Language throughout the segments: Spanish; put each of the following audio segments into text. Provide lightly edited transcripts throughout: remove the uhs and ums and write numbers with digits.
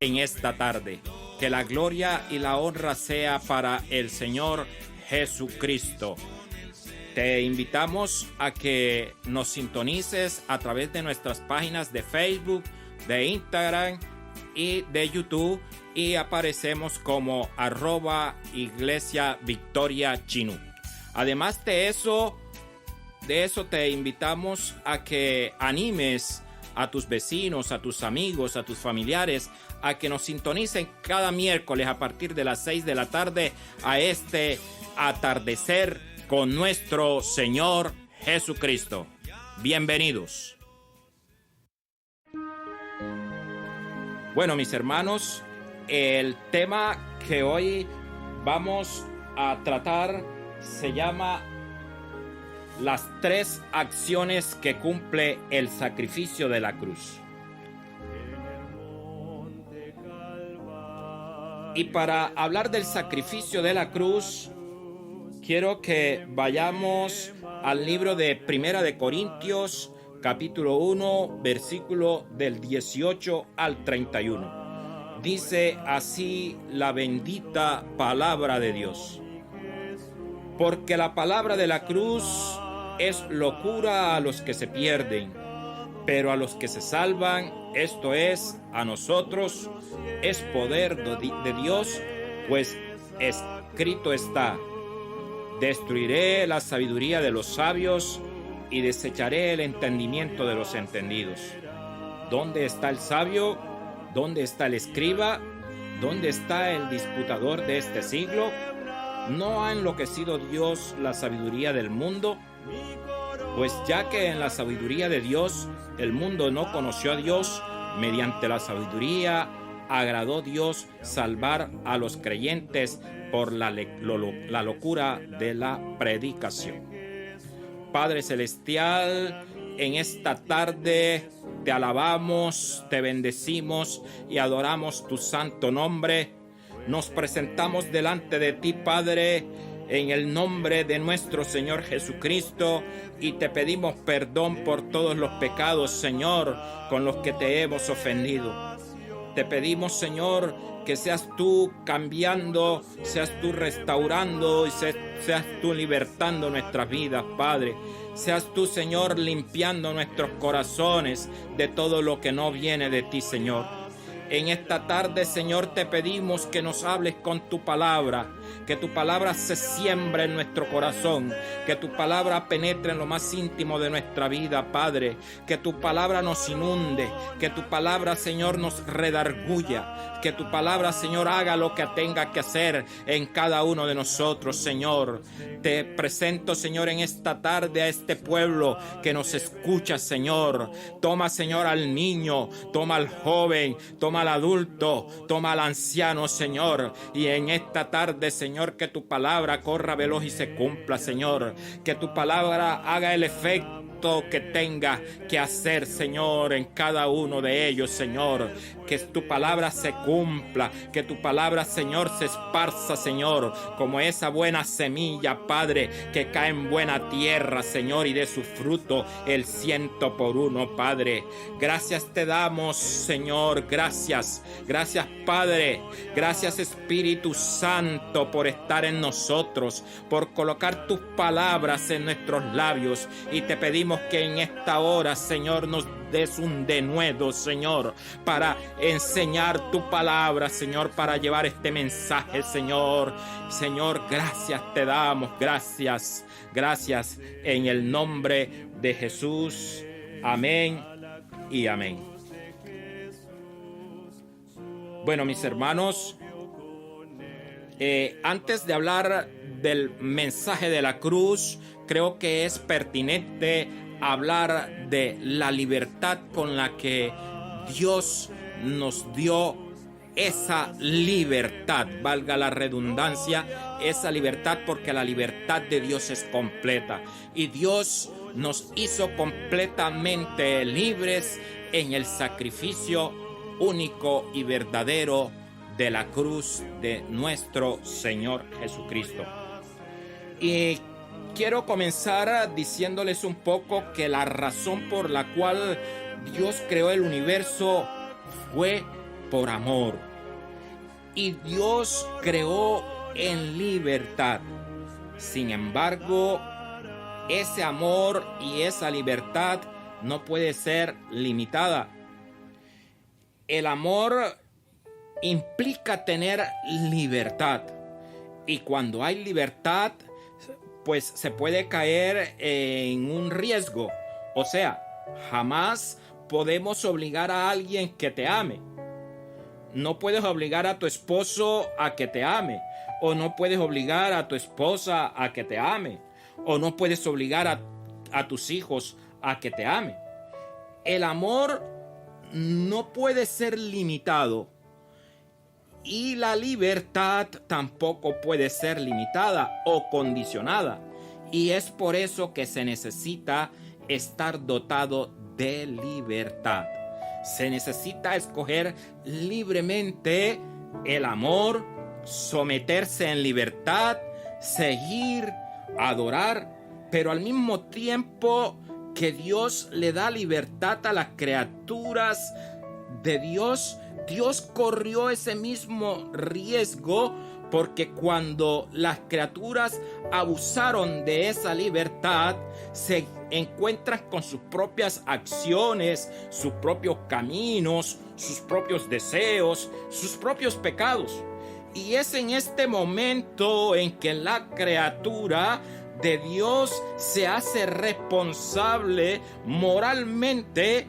en esta tarde. Que la gloria y la honra sea para el Señor Jesucristo. Te invitamos a que nos sintonices a través de nuestras páginas de Facebook, de Instagram y de YouTube, y aparecemos como @Iglesia Victoria Chinú. Además de eso te invitamos a que animes a tus vecinos, a tus amigos, a tus familiares, a que nos sintonicen cada miércoles a partir de las 6 de la tarde a este atardecer con nuestro Señor Jesucristo. Bienvenidos. Bueno, mis hermanos, el tema que hoy vamos a tratar se llama las 3 acciones que cumple el sacrificio de la cruz. Y para hablar del sacrificio de la cruz, quiero que vayamos al libro de Primera de Corintios, capítulo 1, versículo del 18 al 31. Dice así la bendita palabra de Dios. Porque la palabra de la cruz es locura a los que se pierden, pero a los que se salvan, esto es, a nosotros, es poder de Dios, pues escrito está: destruiré la sabiduría de los sabios y desecharé el entendimiento de los entendidos. ¿Dónde está el sabio? ¿Dónde está el escriba? ¿Dónde está el disputador de este siglo? ¿No ha enloquecido Dios la sabiduría del mundo? Pues ya que en la sabiduría de Dios el mundo no conoció a Dios, mediante la sabiduría agradó Dios salvar a los creyentes por la locura de la predicación. Padre Celestial, en esta tarde te alabamos, te bendecimos y adoramos tu santo nombre. Nos presentamos delante de ti, Padre, en el nombre de nuestro Señor Jesucristo, y te pedimos perdón por todos los pecados, Señor, con los que te hemos ofendido. Te pedimos, Señor, que seas tú cambiando, seas tú restaurando y seas tú libertando nuestras vidas, Padre. Seas tú, Señor, limpiando nuestros corazones de todo lo que no viene de ti, Señor. En esta tarde, Señor, te pedimos que nos hables con tu palabra, que tu palabra se siembre en nuestro corazón, que tu palabra penetre en lo más íntimo de nuestra vida, Padre, que tu palabra nos inunde, que tu palabra, Señor, nos redarguya, que tu palabra, Señor, haga lo que tenga que hacer en cada uno de nosotros, Señor. Te presento, Señor, en esta tarde a este pueblo que nos escucha, Señor. Toma, Señor, al niño, toma al joven, toma al adulto, toma al anciano, Señor. Y en esta tarde, Señor, que tu palabra corra veloz y se cumpla, Señor. Que tu palabra haga el efecto que tenga que hacer, Señor, en cada uno de ellos, Señor. Que tu palabra se cumpla, que tu palabra, Señor, se esparza, Señor, como esa buena semilla, Padre, que cae en buena tierra, Señor, y de su fruto el 100 por 1, Padre. Gracias te damos, Señor, gracias, Padre, gracias, Espíritu Santo, por estar en nosotros, por colocar tus palabras en nuestros labios, y te pedimos que en esta hora, Señor, nos des un denuedo, Señor, para enseñar tu palabra, Señor, para llevar este mensaje, Señor. Señor, gracias te damos, gracias en el nombre de Jesús. Amén y amén. Bueno, mis hermanos, antes de hablar del mensaje de la cruz, creo que es pertinente hablar de la libertad con la que Dios nos dio esa libertad, valga la redundancia, esa libertad, porque la libertad de Dios es completa y Dios nos hizo completamente libres en el sacrificio único y verdadero de la cruz de nuestro Señor Jesucristo. Y quiero comenzar diciéndoles un poco que la razón por la cual Dios creó el universo fue por amor. Y Dios creó en libertad. Sin embargo, ese amor y esa libertad no puede ser limitada. El amor implica tener libertad. Y cuando hay libertad, pues se puede caer en un riesgo. O sea, jamás podemos obligar a alguien que te ame. No puedes obligar a tu esposo a que te ame. O no puedes obligar a tu esposa a que te ame. O no puedes obligar a tus hijos a que te ame. El amor no puede ser limitado. Y la libertad tampoco puede ser limitada o condicionada. Y es por eso que se necesita estar dotado de libertad. Se necesita escoger libremente el amor, someterse en libertad, seguir, adorar, pero al mismo tiempo que Dios le da libertad a las criaturas de Dios, Dios corrió ese mismo riesgo, porque cuando las criaturas abusaron de esa libertad, se encuentran con sus propias acciones, sus propios caminos, sus propios deseos, sus propios pecados. Y es en este momento en que la criatura de Dios se hace responsable moralmente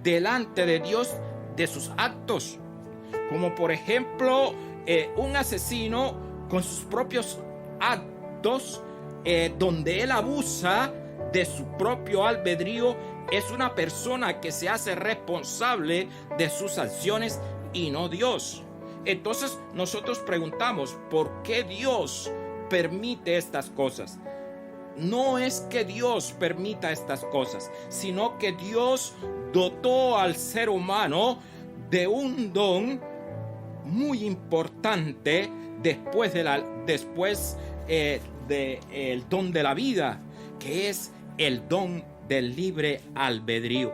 delante de Dios de sus actos, como por ejemplo un asesino con sus propios actos, donde él abusa de su propio albedrío, es una persona que se hace responsable de sus acciones y no Dios. Entonces nosotros preguntamos, ¿por qué Dios permite estas cosas? No es que Dios permita estas cosas, sino que Dios dotó al ser humano de un don muy importante después del don de la vida, que es el don del libre albedrío.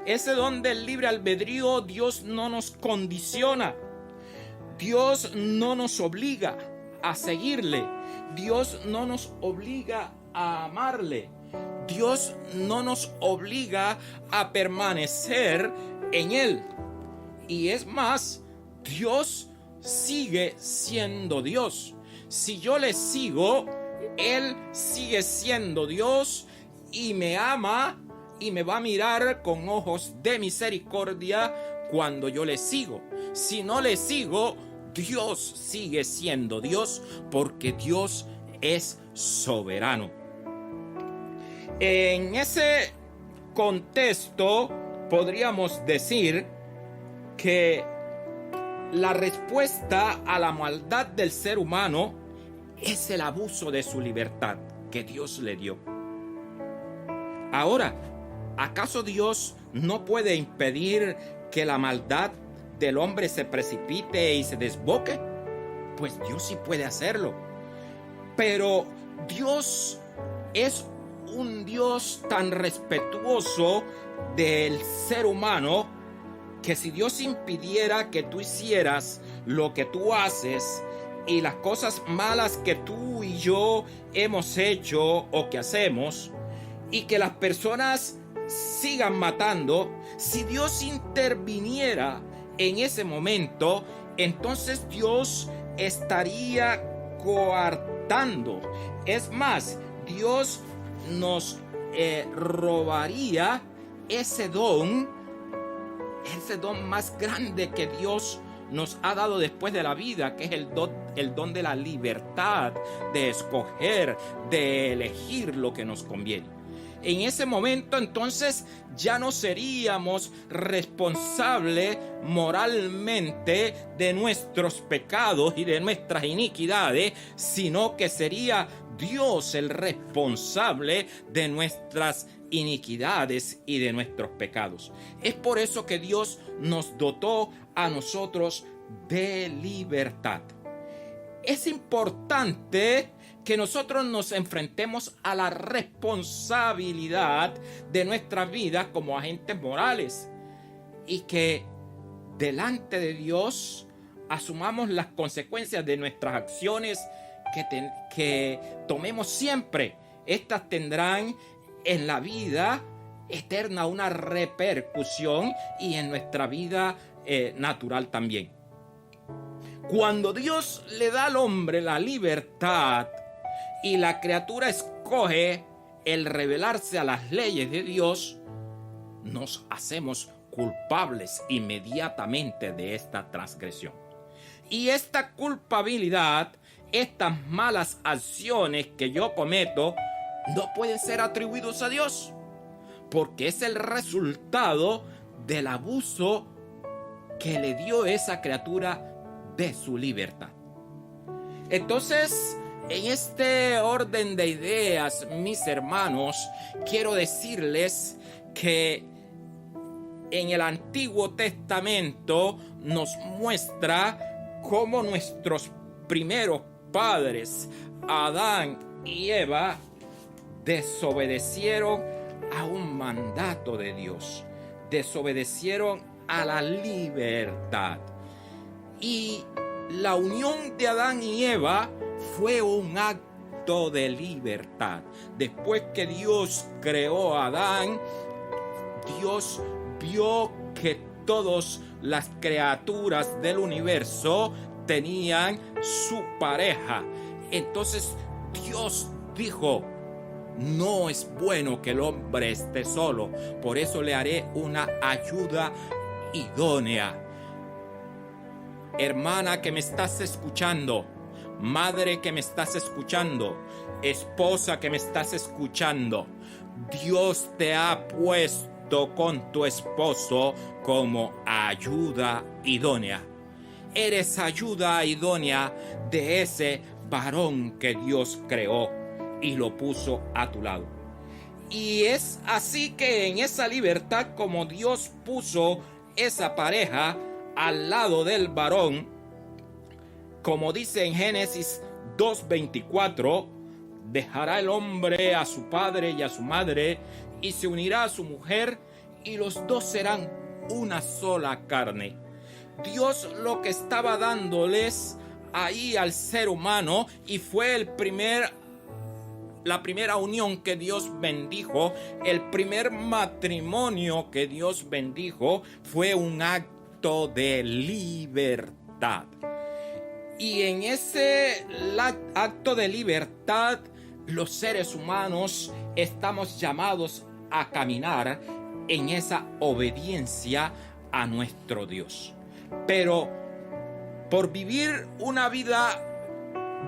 Ese don del libre albedrío, Dios no nos condiciona. Dios no nos obliga a seguirle. Dios no nos obliga a amarle. Dios no nos obliga a permanecer en Él. Y es más, Dios sigue siendo Dios. Si yo le sigo, Él sigue siendo Dios y me ama y me va a mirar con ojos de misericordia cuando yo le sigo. Si no le sigo, Dios sigue siendo Dios, porque Dios es soberano. En ese contexto podríamos decir que la respuesta a la maldad del ser humano es el abuso de su libertad que Dios le dio. Ahora, ¿acaso Dios no puede impedir que la maldad del hombre se precipite y se desboque? Pues Dios sí puede hacerlo. Pero Dios es un Dios tan respetuoso del ser humano que si Dios impidiera que tú hicieras lo que tú haces y las cosas malas que tú y yo hemos hecho o que hacemos, y que las personas sigan matando, si Dios interviniera en ese momento, entonces Dios estaría coartando. Es más, Dios nos robaría ese don más grande que Dios nos ha dado después de la vida, que es el don de la libertad, de escoger, de elegir lo que nos conviene. En ese momento entonces ya no seríamos responsables moralmente de nuestros pecados y de nuestras iniquidades, sino que sería Dios el responsable de nuestras iniquidades y de nuestros pecados. Es por eso que Dios nos dotó a nosotros de libertad. Es importante que nosotros nos enfrentemos a la responsabilidad de nuestra vida como agentes morales y que delante de Dios, asumamos las consecuencias de nuestras acciones que tomemos siempre. Estas tendrán en la vida eterna una repercusión y en nuestra vida natural también. Cuando Dios le da al hombre la libertad y la criatura escoge el rebelarse a las leyes de Dios, nos hacemos culpables inmediatamente de esta transgresión. Y esta culpabilidad, estas malas acciones que yo cometo, no pueden ser atribuidos a Dios, porque es el resultado del abuso que le dio esa criatura de su libertad. Entonces, en este orden de ideas, mis hermanos, quiero decirles que en el Antiguo Testamento nos muestra cómo nuestros primeros padres, Adán y Eva, desobedecieron a un mandato de Dios, desobedecieron a la libertad. Y la unión de Adán y Eva fue un acto de libertad. Después que Dios creó a Adán, Dios vio que todas las criaturas del universo tenían su pareja. Entonces Dios dijo: no es bueno que el hombre esté solo, por eso le haré una ayuda idónea. Hermana que me estás escuchando, madre que me estás escuchando, esposa que me estás escuchando, Dios te ha puesto con tu esposo como ayuda idónea. Eres ayuda idónea de ese varón que Dios creó y lo puso a tu lado. Y es así que en esa libertad, como Dios puso esa pareja al lado del varón, como dice en Génesis 2:24, dejará el hombre a su padre y a su madre y se unirá a su mujer y los dos serán una sola carne. Dios lo que estaba dándoles ahí al ser humano, y fue la primera unión que Dios bendijo, el primer matrimonio que Dios bendijo, fue un acto de libertad. Y en ese acto de libertad, los seres humanos estamos llamados a caminar en esa obediencia a nuestro Dios. Pero por vivir una vida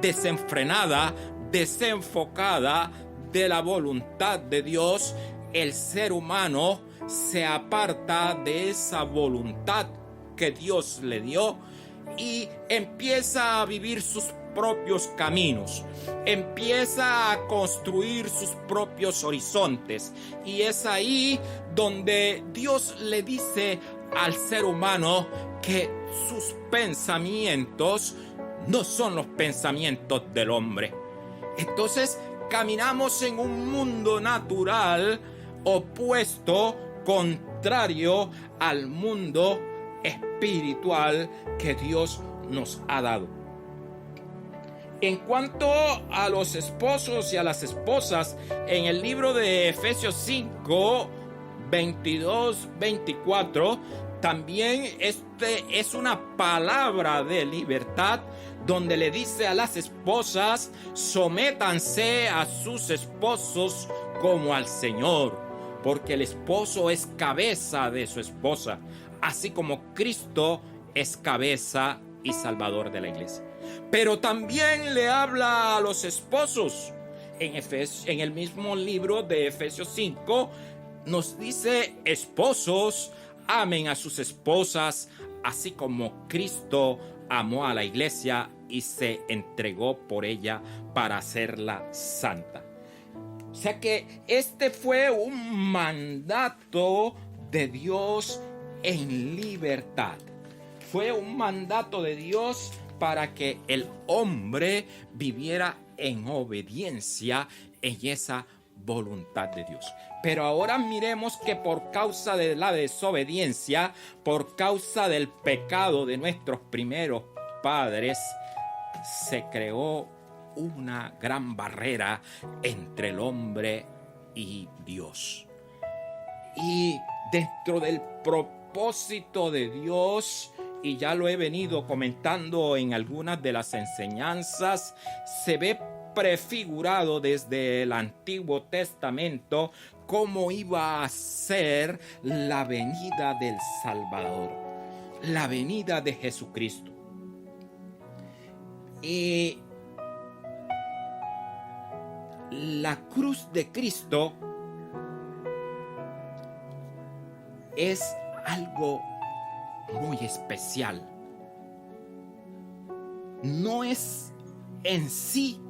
desenfrenada, desenfocada de la voluntad de Dios, el ser humano se aparta de esa voluntad que Dios le dio y empieza a vivir sus propios caminos, empieza a construir sus propios horizontes, y es ahí donde Dios le dice al ser humano que sus pensamientos no son los pensamientos del hombre. Entonces caminamos en un mundo natural opuesto, contrario al mundo espiritual que Dios nos ha dado. En cuanto a los esposos y a las esposas, en el libro de Efesios 5, 22, 24, también es una palabra de libertad, donde le dice a las esposas: sométanse a sus esposos como al Señor, porque el esposo es cabeza de su esposa, así como Cristo es cabeza y salvador de la iglesia. Pero también le habla a los esposos. En el mismo libro de Efesios 5 nos dice: esposos, amen a sus esposas, así como Cristo amó a la iglesia y se entregó por ella para hacerla santa. O sea que este fue un mandato de Dios en libertad. Fue un mandato de Dios para que el hombre viviera en obediencia en esa voluntad de Dios. Pero ahora miremos que por causa de la desobediencia, por causa del pecado de nuestros primeros padres, se creó una gran barrera entre el hombre y Dios. Y dentro del propósito de Dios, y ya lo he venido comentando en algunas de las enseñanzas, se ve prefigurado desde el Antiguo Testamento cómo iba a ser la venida del Salvador, la venida de Jesucristo. Y la cruz de Cristo es algo muy especial. No es en sí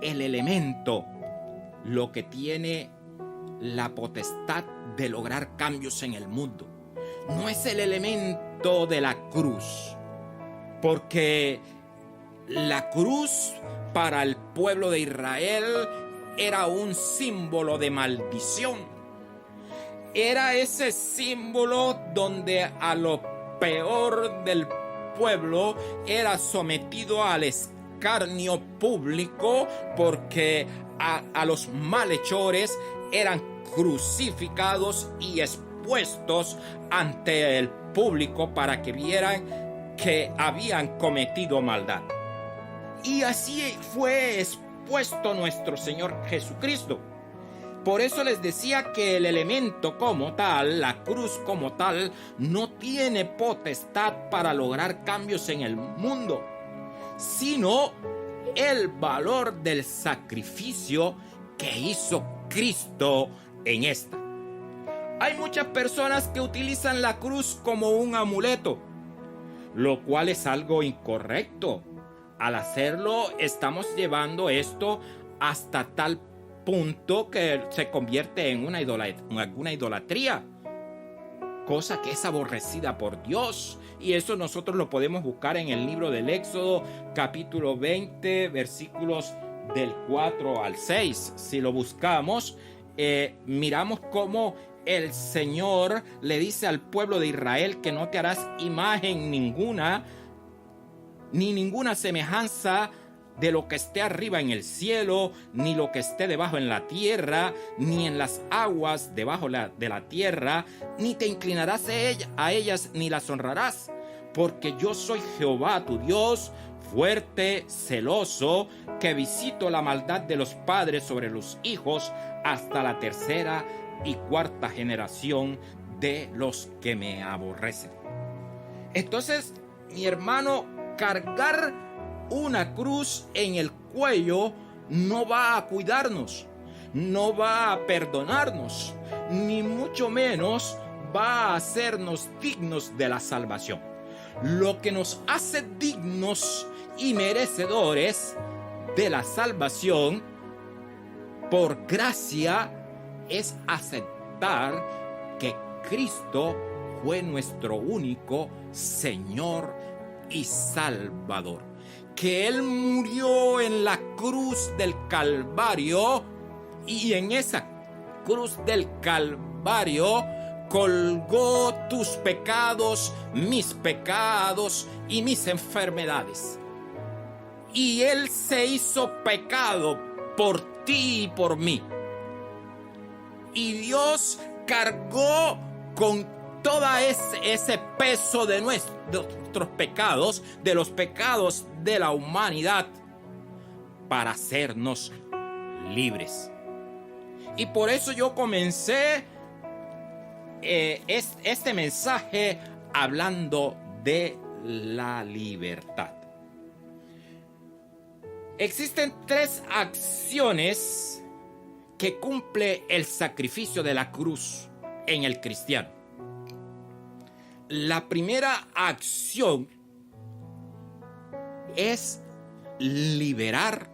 el elemento lo que tiene la potestad de lograr cambios en el mundo. No es el elemento de la cruz, porque la cruz para el pueblo de Israel era un símbolo de maldición. Era ese símbolo donde a lo peor del pueblo era sometido al escarnio público, porque a los malhechores eran crucificados y expuestos ante el público para que vieran que habían cometido maldad. Y así fue expuesto nuestro Señor Jesucristo. Por eso les decía que el elemento como tal, la cruz como tal, no tiene potestad para lograr cambios en el mundo, sino el valor del sacrificio que hizo Cristo en esta. Hay muchas personas que utilizan la cruz como un amuleto, lo cual es algo incorrecto. Al hacerlo, estamos llevando esto hasta tal punto que se convierte en una idolatría, cosa que es aborrecida por Dios. Y eso nosotros lo podemos buscar en el libro del Éxodo, capítulo 20, versículos del 4 al 6. Si lo buscamos, miramos cómo el Señor le dice al pueblo de Israel que no te harás imagen ninguna, ni ninguna semejanza de lo que esté arriba en el cielo, ni lo que esté debajo en la tierra, ni en las aguas debajo de la tierra, ni te inclinarás a ellas, ni las honrarás, porque yo soy Jehová tu Dios, fuerte, celoso, que visito la maldad de los padres sobre los hijos hasta la tercera y cuarta generación de los que me aborrecen. Entonces, mi hermano, cargar una cruz en el cuello no va a cuidarnos, no va a perdonarnos, ni mucho menos va a hacernos dignos de la salvación. Lo que nos hace dignos y merecedores de la salvación por gracia es aceptar que Cristo fue nuestro único Señor y Salvador, que Él murió en la cruz del Calvario, y en esa cruz del Calvario colgó tus pecados, mis pecados y mis enfermedades. Y Él se hizo pecado por ti y por mí. Y Dios cargó con todo ese peso de nuestros pecados, de los pecados de la humanidad, para hacernos libres. Y por eso yo comencé este mensaje hablando de la libertad. Existen 3 acciones que cumple el sacrificio de la cruz en el cristiano. La primera acción es liberar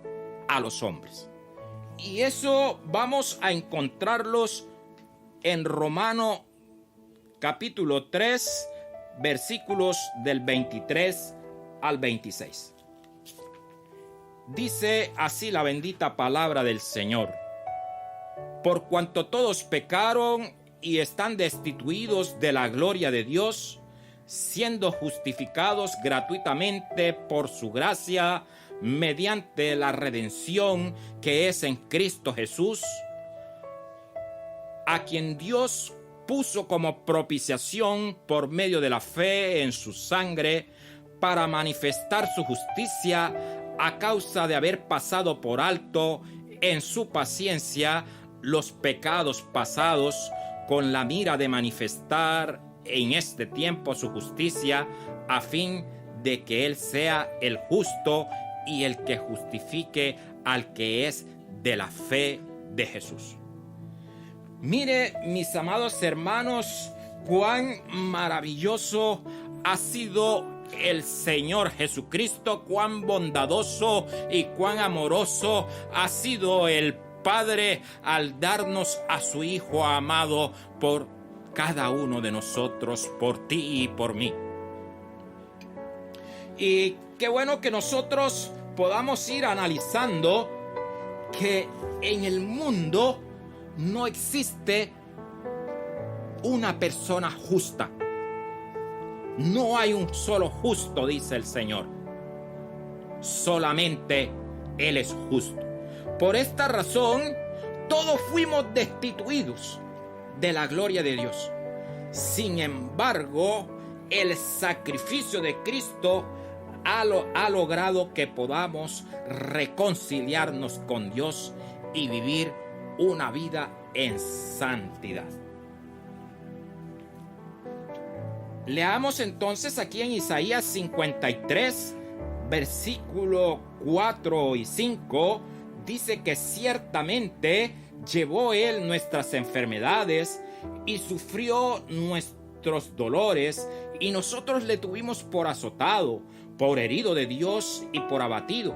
a los hombres. Y eso vamos a encontrarlos en Romanos capítulo 3, versículos del 23 al 26. Dice así la bendita palabra del Señor: por cuanto todos pecaron y están destituidos de la gloria de Dios, siendo justificados gratuitamente por su gracia, mediante la redención que es en Cristo Jesús, a quien Dios puso como propiciación por medio de la fe en su sangre, para manifestar su justicia a causa de haber pasado por alto en su paciencia los pecados pasados, con la mira de manifestar en este tiempo su justicia, a fin de que Él sea el justo y el que justifique al que es de la fe de Jesús. Mire, mis amados hermanos, cuán maravilloso ha sido el Señor Jesucristo, cuán bondadoso y cuán amoroso ha sido el Padre al darnos a su Hijo amado por cada uno de nosotros, por ti y por mí. Y qué bueno que nosotros podamos ir analizando que en el mundo no existe una persona justa. No hay un solo justo, dice el Señor. Solamente Él es justo. Por esta razón, todos fuimos destituidos de la gloria de Dios. Sin embargo, el sacrificio de Cristo ha logrado que podamos reconciliarnos con Dios y vivir una vida en santidad. Leamos entonces aquí en Isaías 53, versículo 4 y 5, dice que ciertamente llevó Él nuestras enfermedades y sufrió nuestros dolores, y nosotros le tuvimos por azotado, por herido de Dios y por abatido.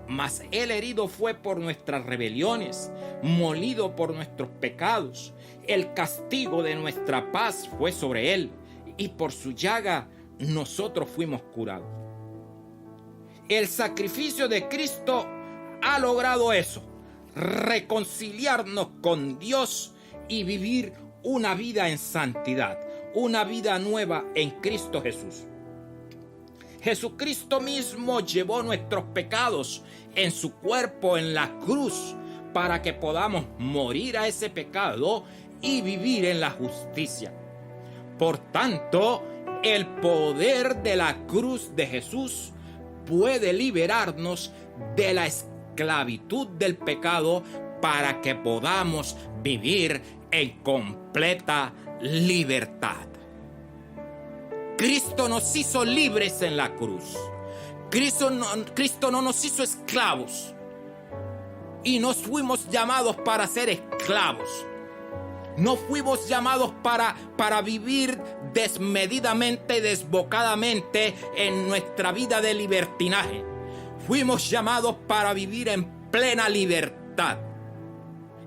Mas Él herido fue por nuestras rebeliones, molido por nuestros pecados. El castigo de nuestra paz fue sobre Él, y por su llaga nosotros fuimos curados. El sacrificio de Cristo ha logrado eso: reconciliarnos con Dios y vivir una vida en santidad, una vida nueva en Cristo Jesús. Jesucristo mismo llevó nuestros pecados en su cuerpo en la cruz para que podamos morir a ese pecado y vivir en la justicia. Por tanto, el poder de la cruz de Jesús puede liberarnos de la esclavitud del pecado para que podamos vivir en completa libertad. Cristo nos hizo libres en la cruz. Cristo no nos hizo esclavos. Y no fuimos llamados para ser esclavos. No fuimos llamados para vivir desmedidamente y desbocadamente en nuestra vida de libertinaje. Fuimos llamados para vivir en plena libertad.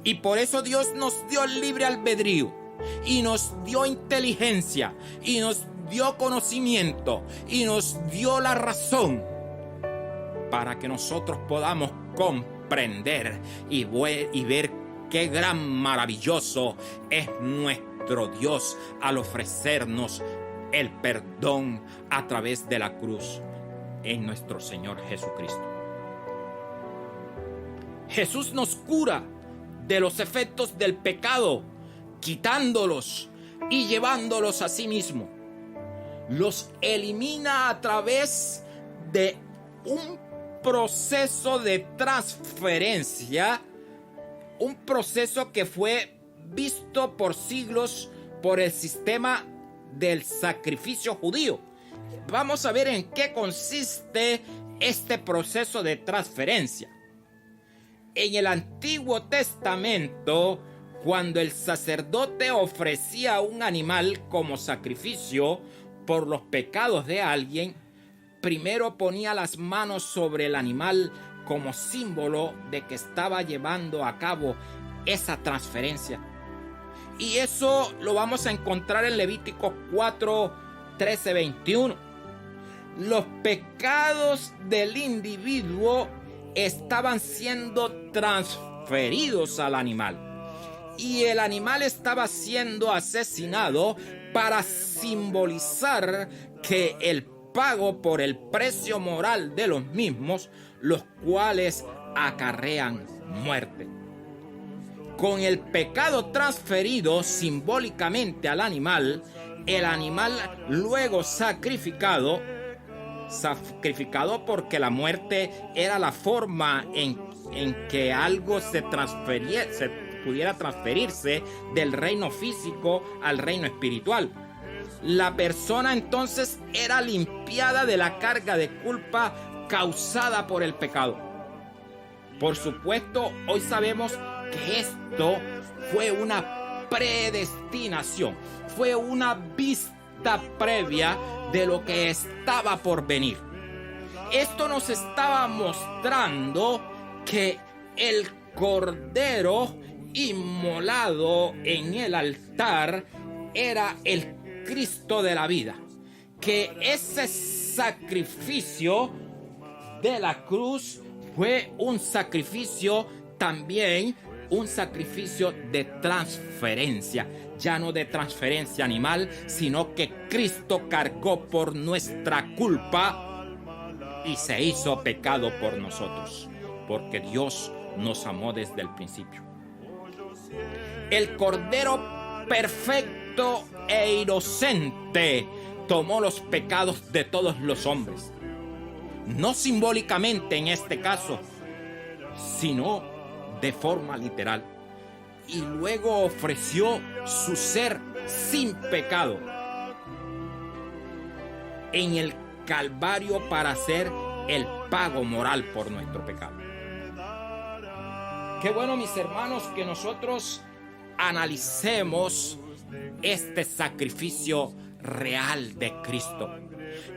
Y por eso Dios nos dio libre albedrío, y nos dio inteligencia, y nos dio conocimiento, y nos dio la razón para que nosotros podamos comprender y ver qué gran maravilloso es nuestro Dios al ofrecernos el perdón a través de la cruz en nuestro Señor Jesucristo. Jesús nos cura de los efectos del pecado, quitándolos y llevándolos a sí mismo. Los elimina a través de un proceso de transferencia, un proceso que fue visto por siglos por el sistema del sacrificio judío. Vamos a ver en qué consiste este proceso de transferencia. En el Antiguo Testamento, cuando el sacerdote ofrecía un animal como sacrificio por los pecados de alguien, primero ponía las manos sobre el animal como símbolo de que estaba llevando a cabo esa transferencia. Y eso lo vamos a encontrar en Levítico 4, 13, 21. Los pecados del individuo estaban siendo transferidos al animal. y el animal estaba siendo asesinado para simbolizar que el pago por el precio moral de los mismos, los cuales acarrean muerte. Con el pecado transferido simbólicamente al animal, el animal luego sacrificado porque la muerte era la forma en que algo se pudiera transferirse del reino físico al reino espiritual. La persona entonces era limpiada de la carga de culpa causada por el pecado. Por supuesto, hoy sabemos que esto fue una predestinación, fue una vista previa de lo que estaba por venir. Esto nos estaba mostrando que el cordero inmolado en el altar era el Cristo de la vida, que ese sacrificio de la cruz fue un sacrificio también, un sacrificio de transferencia, ya no de transferencia animal, sino que Cristo cargó por nuestra culpa y se hizo pecado por nosotros, porque Dios nos amó desde el principio. El Cordero perfecto e inocente tomó los pecados de todos los hombres, no simbólicamente en este caso, sino de forma literal, y luego ofreció su ser sin pecado en el Calvario para hacer el pago moral por nuestro pecado. Qué bueno, mis hermanos, que nosotros analicemos este sacrificio real de Cristo,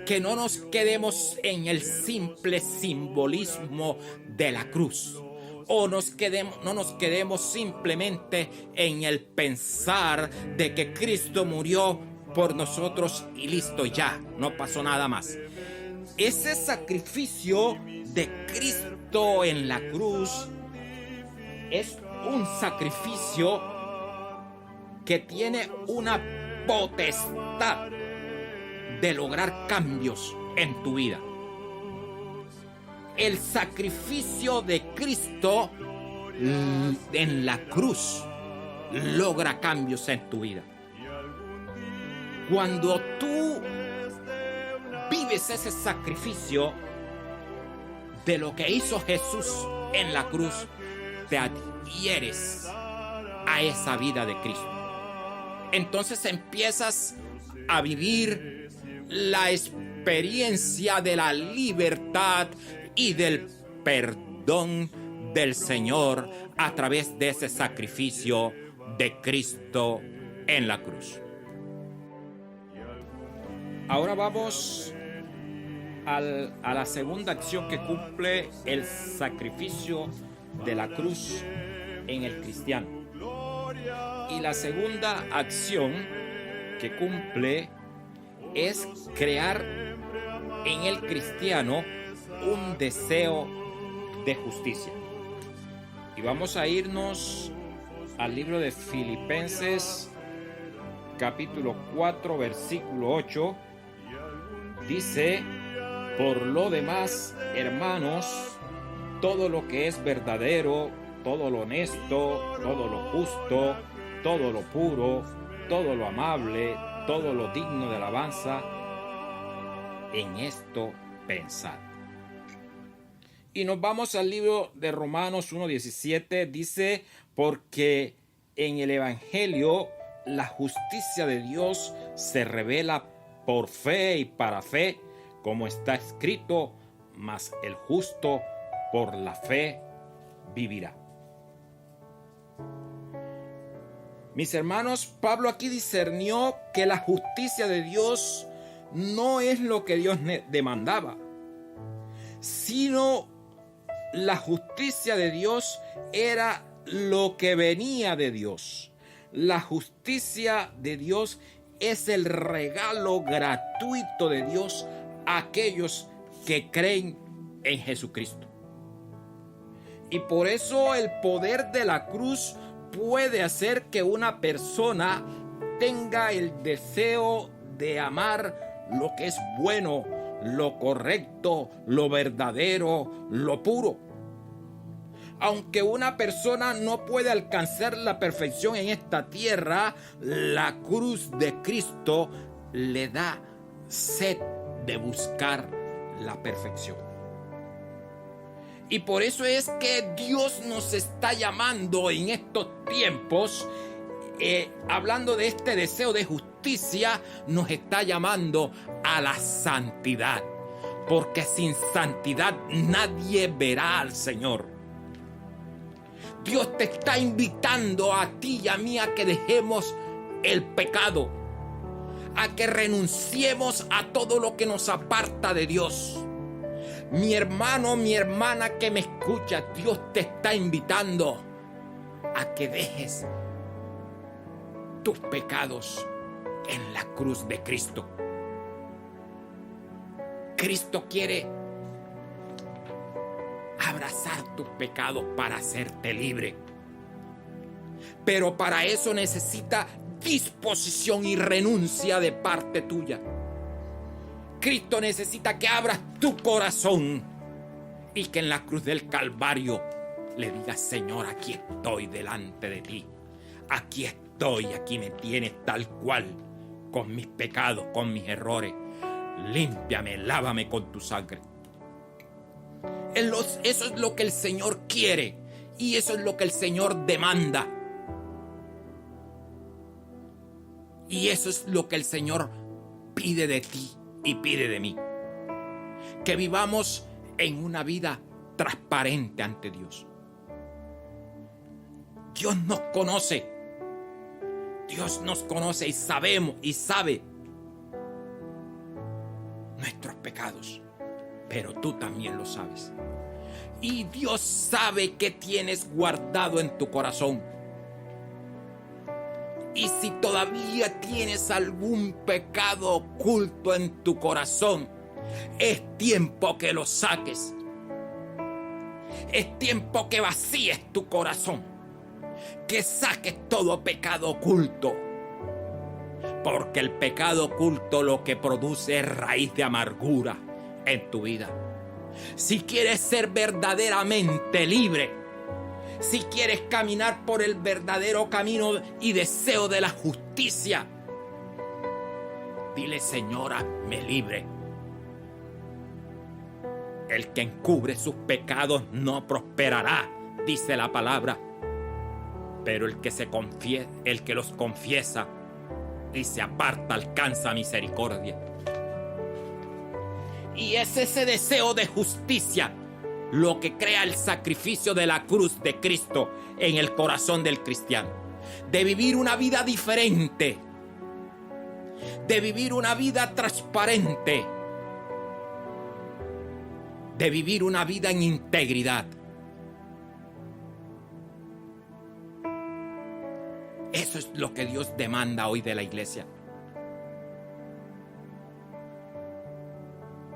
que no nos quedemos en el simple simbolismo de la cruz, o no nos quedemos simplemente en el pensar de que Cristo murió por nosotros y listo, ya, no pasó nada más. Ese sacrificio de Cristo en la cruz es un sacrificio que tiene una potestad de lograr cambios en tu vida. El sacrificio de Cristo en la cruz logra cambios en tu vida. Cuando tú vives ese sacrificio de lo que hizo Jesús en la cruz, te adhieres a esa vida de Cristo. Entonces empiezas a vivir la experiencia de la libertad y del perdón del Señor a través de ese sacrificio de Cristo en la cruz. Ahora vamos a la segunda acción que cumple el sacrificio de la cruz en el cristiano. Y la segunda acción que cumple es crear en el cristiano un deseo de justicia. Y vamos a irnos al libro de Filipenses, capítulo 4, versículo 8. Dice: por lo demás, hermanos, todo lo que es verdadero, todo lo honesto, todo lo justo, todo lo puro, todo lo amable, todo lo digno de alabanza, en esto pensad. Y nos vamos al libro de Romanos 1:17, dice: porque en el Evangelio la justicia de Dios se revela por fe y para fe, como está escrito, mas el justo por la fe vivirá. Mis hermanos, Pablo aquí discernió que la justicia de Dios no es lo que Dios demandaba, sino la justicia de Dios era lo que venía de Dios. La justicia de Dios es el regalo gratuito de Dios a aquellos que creen en Jesucristo. Y por eso el poder de la cruz puede hacer que una persona tenga el deseo de amar lo que es bueno, lo correcto, lo verdadero, lo puro. Aunque una persona no puede alcanzar la perfección en esta tierra, la cruz de Cristo le da sed de buscar la perfección. Y por eso es que Dios nos está llamando en estos tiempos, hablando de este deseo de justicia, nos está llamando a la santidad. Porque sin santidad nadie verá al Señor. Dios te está invitando a ti y a mí a que dejemos el pecado, a que renunciemos a todo lo que nos aparta de Dios. Mi hermano, mi hermana que me escucha, Dios te está invitando a que dejes tus pecados en la cruz de Cristo. Cristo quiere abrazar tus pecados para hacerte libre. Pero para eso necesita disposición y renuncia de parte tuya. Cristo necesita que abras tu corazón y que en la cruz del Calvario le digas: Señor, aquí estoy delante de ti. Aquí estoy, aquí me tienes tal cual, con mis pecados, con mis errores. Límpiame, lávame con tu sangre. Eso es lo que el Señor quiere y eso es lo que el Señor demanda. Y eso es lo que el Señor pide de ti y pide de mí. Que vivamos en una vida transparente ante Dios. Dios nos conoce. Dios nos conoce y sabemos y sabe nuestros pecados. Pero tú también lo sabes. Y Dios sabe qué tienes guardado en tu corazón. Y si todavía tienes algún pecado oculto en tu corazón, es tiempo que lo saques. Es tiempo que vacíes tu corazón. Que saques todo pecado oculto. Porque el pecado oculto lo que produce es raíz de amargura en tu vida. Si quieres ser verdaderamente libre, si quieres caminar por el verdadero camino y deseo de la justicia, dile: Señor, hazme libre. El que encubre sus pecados no prosperará, dice la palabra. Pero el que los confiesa y se aparta alcanza misericordia. Y es ese deseo de justicia lo que crea el sacrificio de la cruz de Cristo en el corazón del cristiano. De vivir una vida diferente. De vivir una vida transparente. De vivir una vida en integridad. Eso es lo que Dios demanda hoy de la iglesia.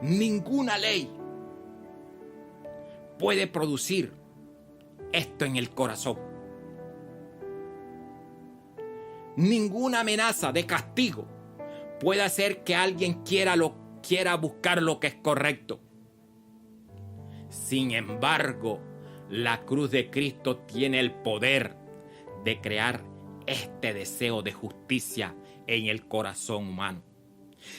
Ninguna ley puede producir esto en el corazón. Ninguna amenaza de castigo puede hacer que alguien quiera buscar lo que es correcto. Sin embargo, la cruz de Cristo tiene el poder de crear este deseo de justicia en el corazón humano.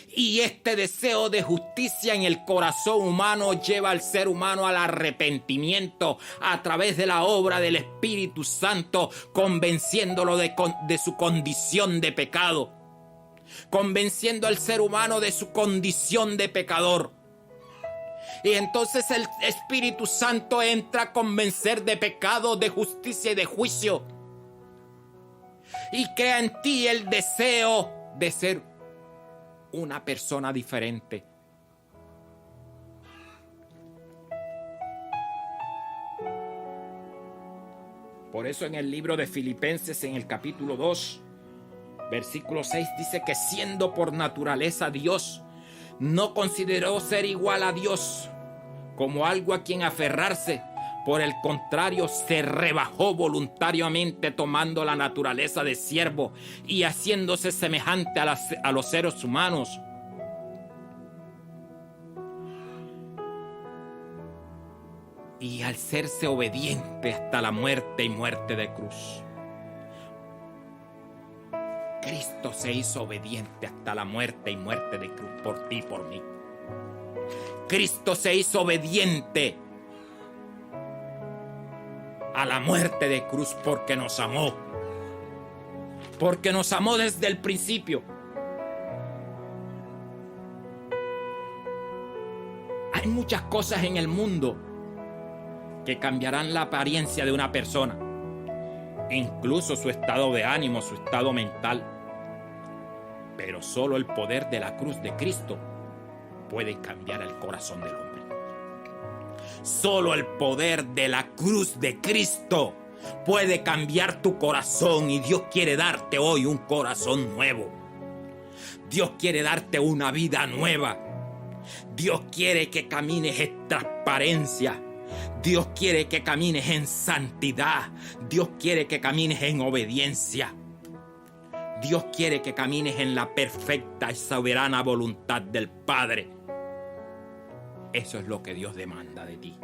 Y este deseo de justicia en el corazón humano lleva al ser humano al arrepentimiento a través de la obra del Espíritu Santo, convenciéndolo de su condición de pecado, convenciendo al ser humano de su condición de pecador. Y entonces el Espíritu Santo entra a convencer de pecado, de justicia y de juicio. Y crea en ti el deseo de ser una persona diferente. Por eso en el libro de Filipenses, en el capítulo 2, versículo 6, dice que siendo por naturaleza Dios, no consideró ser igual a Dios como algo a quien aferrarse, Por el contrario, se rebajó voluntariamente, tomando la naturaleza de siervo y haciéndose semejante a los seres humanos. Y al serse obediente hasta la muerte y muerte de cruz. Cristo se hizo obediente hasta la muerte y muerte de cruz por ti y por mí. Cristo se hizo obediente a la muerte de cruz porque nos amó. Porque nos amó desde el principio. Hay muchas cosas en el mundo que cambiarán la apariencia de una persona, incluso su estado de ánimo, su estado mental. Pero solo el poder de la cruz de Cristo puede cambiar el corazón del hombre. Solo el poder de la cruz de Cristo puede cambiar tu corazón, y Dios quiere darte hoy un corazón nuevo. Dios quiere darte una vida nueva. Dios quiere que camines en transparencia. Dios quiere que camines en santidad. Dios quiere que camines en obediencia. Dios quiere que camines en la perfecta y soberana voluntad del Padre. Eso es lo que Dios demanda de ti.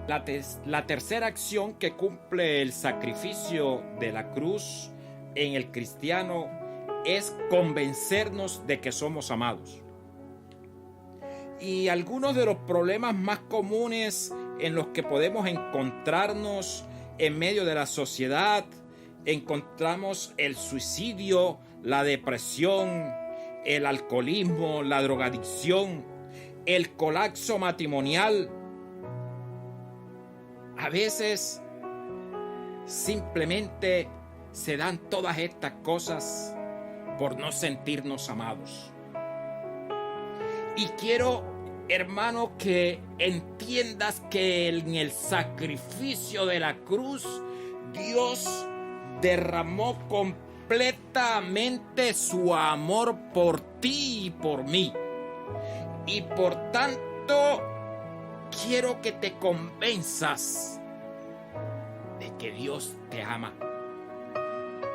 La tercera acción que cumple el sacrificio de la cruz en el cristiano es convencernos de que somos amados. Y algunos de los problemas más comunes en los que podemos encontrarnos en medio de la sociedad, encontramos el suicidio, la depresión, el alcoholismo, la drogadicción, el colapso matrimonial. A veces simplemente se dan todas estas cosas por no sentirnos amados. Y quiero, hermano, que entiendas que en el sacrificio de la cruz, Dios derramó completamente su amor por ti y por mí. Y por tanto, quiero que te convenzas de que Dios te ama.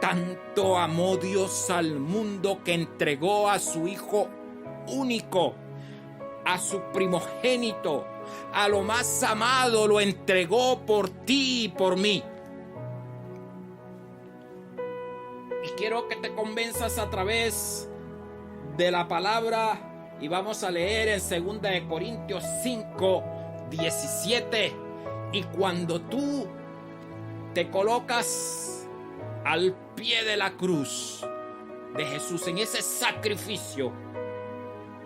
Tanto amó Dios al mundo que entregó a su Hijo único, a su primogénito, a lo más amado, lo entregó por ti y por mí. Y quiero que te convenzas a través de la palabra, y vamos a leer en 2 Corintios 5:17. Y cuando tú te colocas al pie de la cruz de Jesús, en ese sacrificio,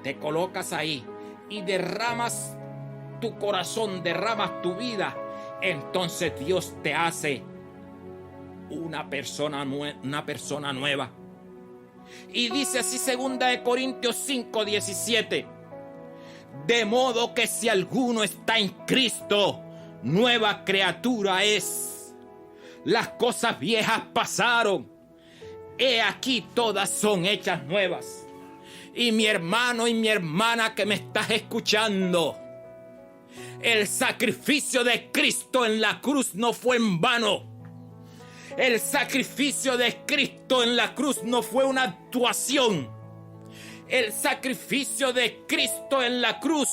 te colocas ahí y derramas tu corazón, derramas tu vida, entonces Dios te hace una persona nueva. Y dice así 2 Corintios 5:17: de modo que si alguno está en Cristo, nueva criatura es. Las cosas viejas pasaron, he aquí todas son hechas nuevas. Y mi hermano y mi hermana que me estás escuchando, el sacrificio de Cristo en la cruz no fue en vano. El sacrificio de Cristo en la cruz no fue una actuación. El sacrificio de Cristo en la cruz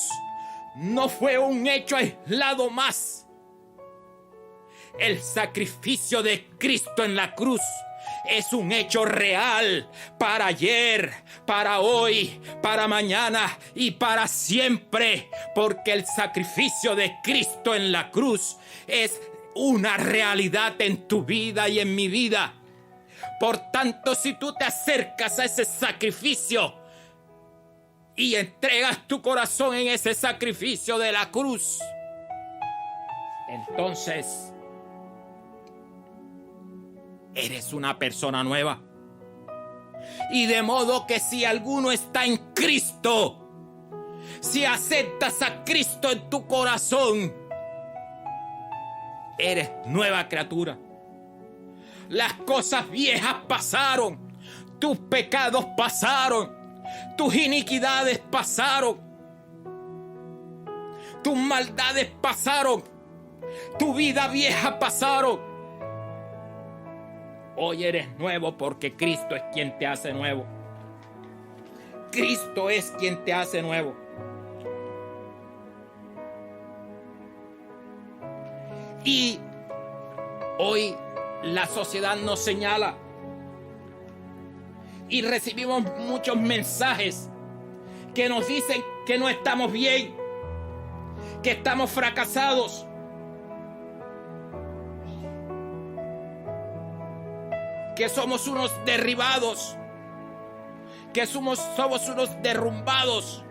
no fue un hecho aislado más. El sacrificio de Cristo en la cruz es un hecho real para ayer, para hoy, para mañana y para siempre, porque el sacrificio de Cristo en la cruz es una realidad en tu vida y en mi vida. Por tanto, si tú te acercas a ese sacrificio y entregas tu corazón en ese sacrificio de la cruz, entonces eres una persona nueva. Y de modo que si alguno está en Cristo, si aceptas a Cristo en tu corazón, eres nueva criatura. Las cosas viejas pasaron, tus pecados pasaron, tus iniquidades pasaron. Tus maldades pasaron. Tu vida vieja pasaron. Hoy eres nuevo porque Cristo es quien te hace nuevo. Cristo es quien te hace nuevo. Y hoy la sociedad nos señala y recibimos muchos mensajes que nos dicen que no estamos bien, que estamos fracasados. Que somos unos derribados, que somos unos derrumbados.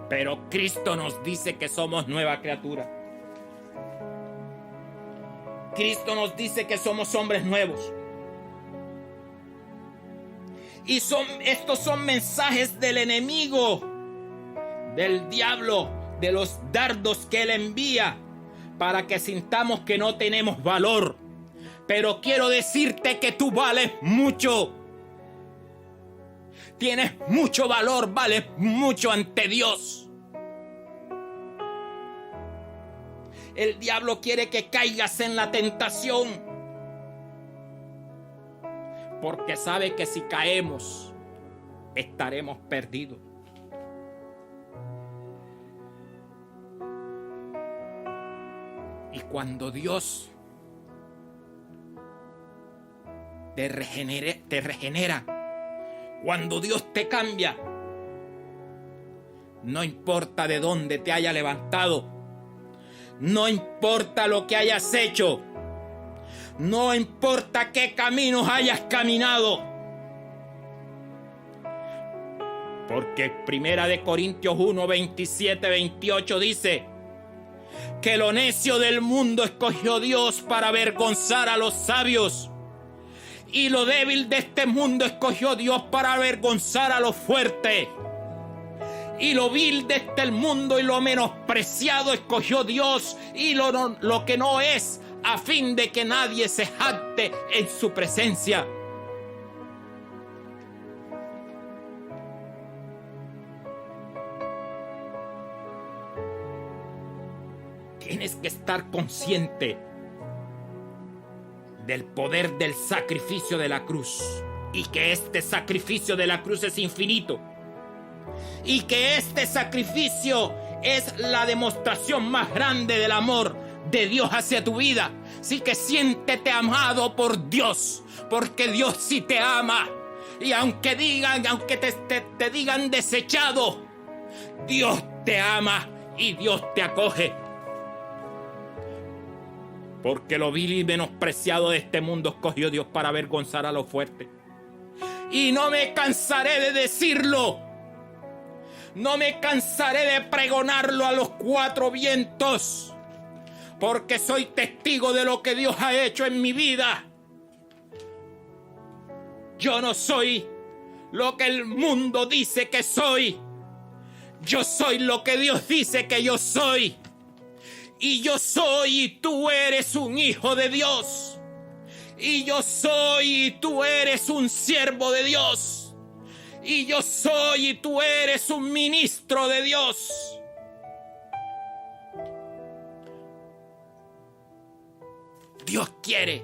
Pero Cristo nos dice que somos nueva criatura. Cristo nos dice que somos hombres nuevos. Y estos son mensajes del enemigo, del diablo, de los dardos que él envía para que sintamos que no tenemos valor. Pero quiero decirte que tú vales mucho. Tienes mucho valor, vales mucho ante Dios. El diablo quiere que caigas en la tentación, porque sabe que si caemos, estaremos perdidos. Y cuando Dios te regenera, cuando Dios te cambia, no importa de dónde te haya levantado, no importa lo que hayas hecho, no importa qué caminos hayas caminado, porque 1 Corintios 1, 27, 28 dice que lo necio del mundo escogió Dios para avergonzar a los sabios, y lo débil de este mundo escogió Dios para avergonzar a los fuertes. Y lo vil de este mundo y lo menospreciado escogió Dios, y lo que no es, a fin de que nadie se jacte en su presencia. Tienes que estar consciente del poder del sacrificio de la cruz, y que este sacrificio de la cruz es infinito, y que este sacrificio es la demostración más grande del amor de Dios hacia tu vida. Así que siéntete amado por Dios, porque Dios sí te ama. Y aunque te digan desechado, Dios te ama y Dios te acoge. Porque lo vil y menospreciado de este mundo escogió Dios para avergonzar a los fuertes. Y no me cansaré de decirlo. No me cansaré de pregonarlo a los cuatro vientos. Porque soy testigo de lo que Dios ha hecho en mi vida. Yo no soy lo que el mundo dice que soy. Yo soy lo que Dios dice que yo soy. Y yo soy y tú eres un hijo de Dios. Y yo soy y tú eres un siervo de Dios. Y yo soy y tú eres un ministro de Dios. Dios quiere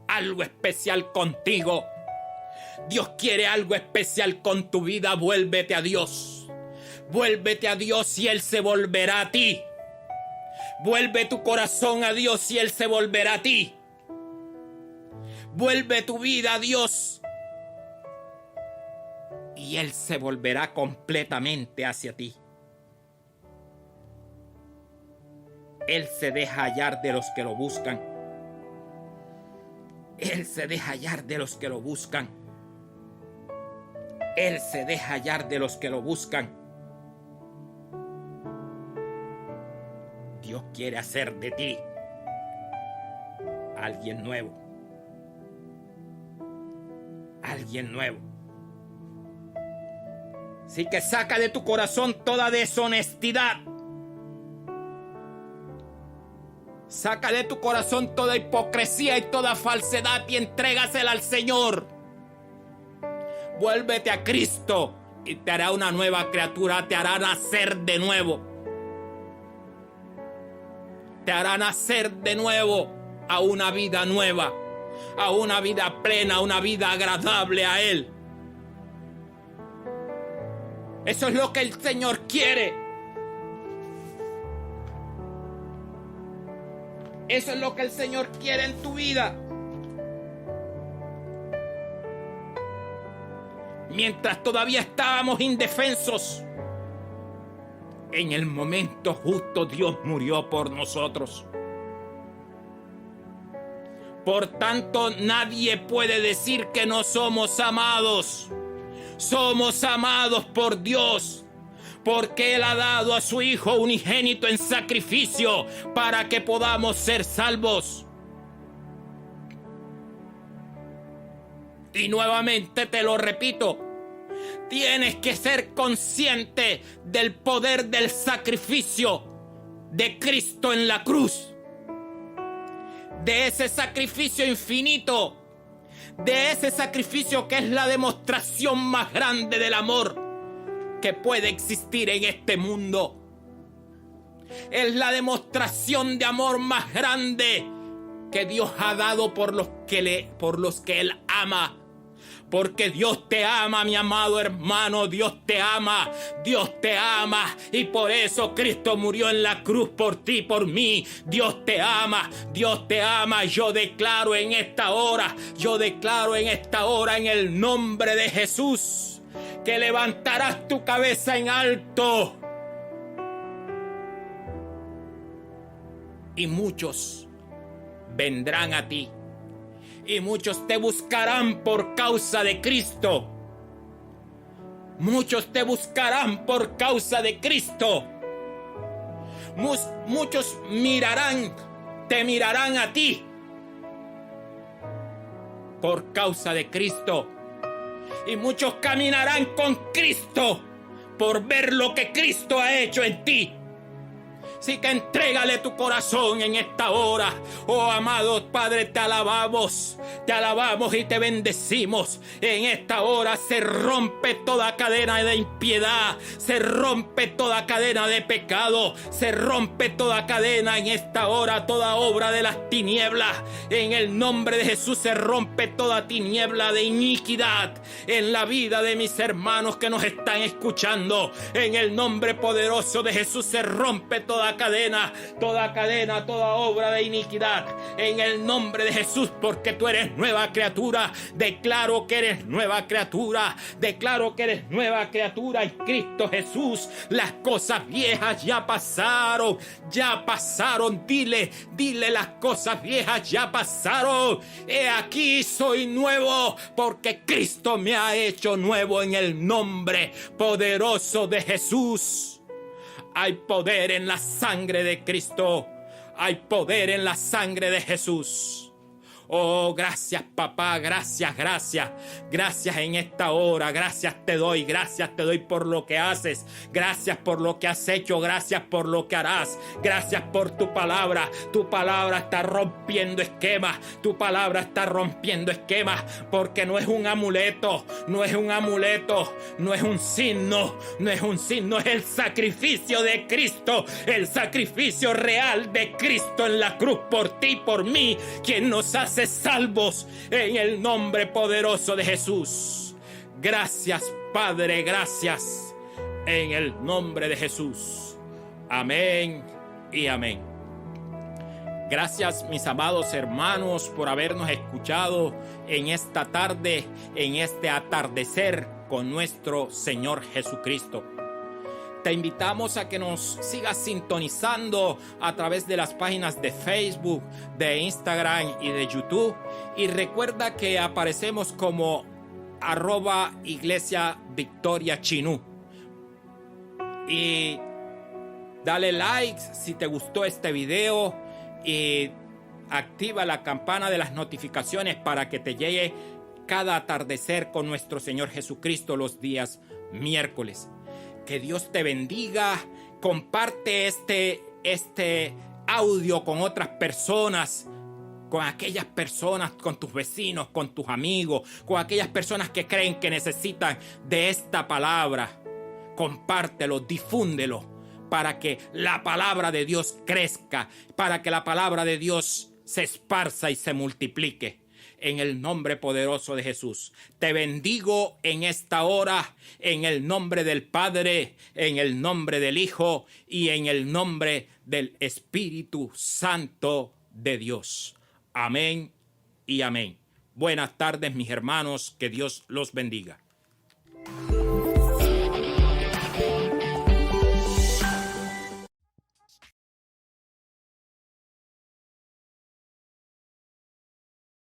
algo especial contigo. Dios quiere algo especial con tu vida. Vuélvete a Dios. Vuélvete a Dios y Él se volverá a ti. Vuelve tu corazón a Dios y Él se volverá a ti. Vuelve tu vida a Dios y Él se volverá completamente hacia ti. Él se deja hallar de los que lo buscan. Él se deja hallar de los que lo buscan. Él se deja hallar de los que lo buscan. Dios quiere hacer de ti alguien nuevo. Alguien nuevo. Así que saca de tu corazón toda deshonestidad. Saca de tu corazón toda hipocresía y toda falsedad y entrégasela al Señor. Vuélvete a Cristo y te hará una nueva criatura, te hará nacer de nuevo. Te hará nacer de nuevo a una vida nueva, a una vida plena, a una vida agradable a Él. Eso es lo que el Señor quiere. Eso es lo que el Señor quiere en tu vida. Mientras todavía estábamos indefensos, en el momento justo Dios murió por nosotros. Por tanto, nadie puede decir que no somos amados. Somos amados por Dios, porque Él ha dado a su Hijo unigénito en sacrificio para que podamos ser salvos. Y nuevamente te lo repito, tienes que ser consciente del poder del sacrificio de Cristo en la cruz, de ese sacrificio infinito, de ese sacrificio que es la demostración más grande del amor que puede existir en este mundo. Es la demostración de amor más grande que Dios ha dado por los que Él ama. Porque Dios te ama, mi amado hermano, Dios te ama, y por eso Cristo murió en la cruz por ti, por mí. Dios te ama. Yo declaro en esta hora, en el nombre de Jesús, que levantarás tu cabeza en alto. Y muchos vendrán a ti. Y muchos te buscarán por causa de Cristo. Muchos te buscarán por causa de Cristo. Muchos te mirarán a ti por causa de Cristo. Y muchos caminarán con Cristo por ver lo que Cristo ha hecho en ti. Así que entrégale tu corazón en esta hora. Oh, amado Padre, te alabamos y te bendecimos. En esta hora se rompe toda cadena de impiedad, se rompe toda cadena de pecado, se rompe toda cadena en esta hora, toda obra de las tinieblas. En el nombre de Jesús se rompe toda tiniebla de iniquidad en la vida de mis hermanos que nos están escuchando. En el nombre poderoso de Jesús se rompe toda cadena, toda obra de iniquidad en el nombre de Jesús, porque tú eres nueva criatura. Declaro que eres nueva criatura en Cristo Jesús. Las cosas viejas ya pasaron. Dile las cosas viejas ya pasaron. He aquí soy nuevo, porque Cristo me ha hecho nuevo en el nombre poderoso de Jesús. Hay poder en la sangre de Cristo. Hay poder en la sangre de Jesús. Oh, gracias, papá, gracias en esta hora. Gracias te doy por lo que haces. Gracias por lo que has hecho. Gracias por lo que harás. Gracias por tu palabra. Tu palabra está rompiendo esquemas. Porque no es un amuleto, no es un signo, es el sacrificio de Cristo, el sacrificio real de Cristo en la cruz por ti y por mí, quien nos hace salvos en el nombre poderoso de Jesús. Gracias, Padre, gracias en el nombre de Jesús. Amén y amén. Gracias, mis amados hermanos, por habernos escuchado en esta tarde, en este atardecer con nuestro Señor Jesucristo. Te invitamos a que nos sigas sintonizando a través de las páginas de Facebook, de Instagram y de YouTube. Y recuerda que aparecemos como @Iglesia Victoria Chinú. Y dale like si te gustó este video y activa la campana de las notificaciones para que te llegue cada atardecer con nuestro Señor Jesucristo los días miércoles. Que Dios te bendiga. Comparte este audio con otras personas con aquellas personas, con tus vecinos, con tus amigos, con aquellas personas que creen que necesitan de esta palabra. Compártelo, difúndelo, para que la palabra de Dios crezca, para que la palabra de Dios se esparza y se multiplique. En el nombre poderoso de Jesús, te bendigo en esta hora, en el nombre del Padre, en el nombre del Hijo y en el nombre del Espíritu Santo de Dios. Amén y amén. Buenas tardes, mis hermanos, que Dios los bendiga.